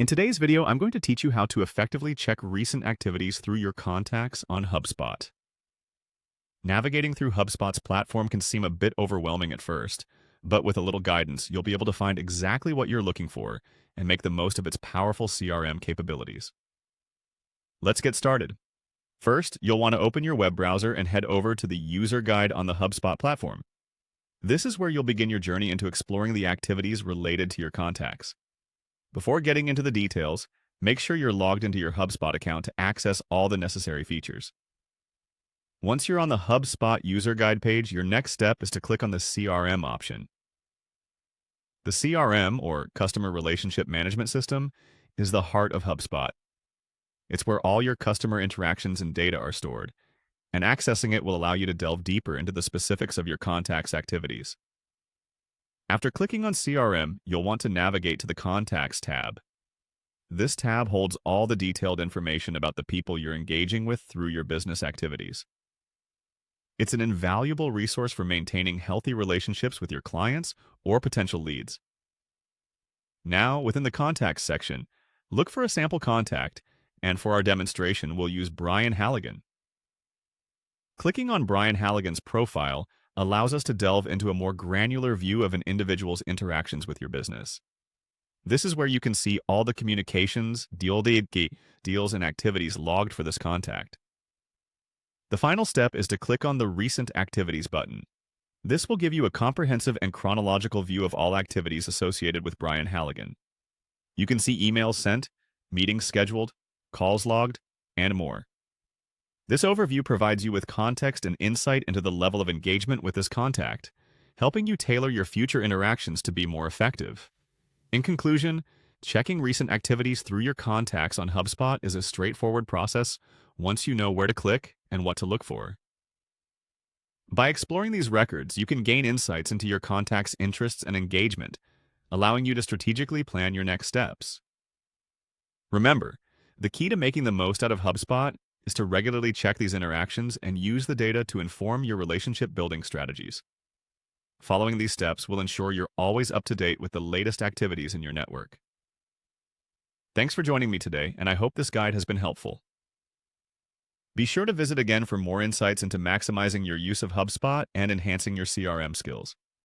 In today's video, I'm going to teach you how to effectively check recent activities through your contacts on HubSpot. Navigating through HubSpot's platform can seem a bit overwhelming at first, but with a little guidance, you'll be able to find exactly what you're looking for and make the most of its powerful CRM capabilities. Let's get started. First, you'll want to open your web browser and head over to the user guide on the HubSpot platform. This is where you'll begin your journey into exploring the activities related to your contacts. Before getting into the details, make sure you're logged into your HubSpot account to access all the necessary features. Once you're on the HubSpot user guide page, your next step is to click on the CRM option. The CRM, or Customer Relationship Management System, is the heart of HubSpot. It's where all your customer interactions and data are stored, and accessing it will allow you to delve deeper into the specifics of your contacts' activities. After clicking on CRM, you'll want to navigate to the Contacts tab. This tab holds all the detailed information about the people you're engaging with through your business activities. It's an invaluable resource for maintaining healthy relationships with your clients or potential leads. Now, within the Contacts section, look for a sample contact, and for our demonstration, we'll use Brian Halligan. Clicking on Brian Halligan's profile allows us to delve into a more granular view of an individual's interactions with your business. This is where you can see all the communications, deals, and activities logged for this contact. The final step is to click on the Recent Activities button. This will give you a comprehensive and chronological view of all activities associated with Brian Halligan. You can see emails sent, meetings scheduled, calls logged, and more. This overview provides you with context and insight into the level of engagement with this contact, helping you tailor your future interactions to be more effective. In conclusion, checking recent activities through your contacts on HubSpot is a straightforward process once you know where to click and what to look for. By exploring these records, you can gain insights into your contacts' interests and engagement, allowing you to strategically plan your next steps. Remember, the key to making the most out of HubSpot is to regularly check these interactions and use the data to inform your relationship building strategies. Following these steps will ensure you're always up to date with the latest activities in your network. Thanks for joining me today, and I hope this guide has been helpful. Be sure to visit again for more insights into maximizing your use of HubSpot and enhancing your CRM skills.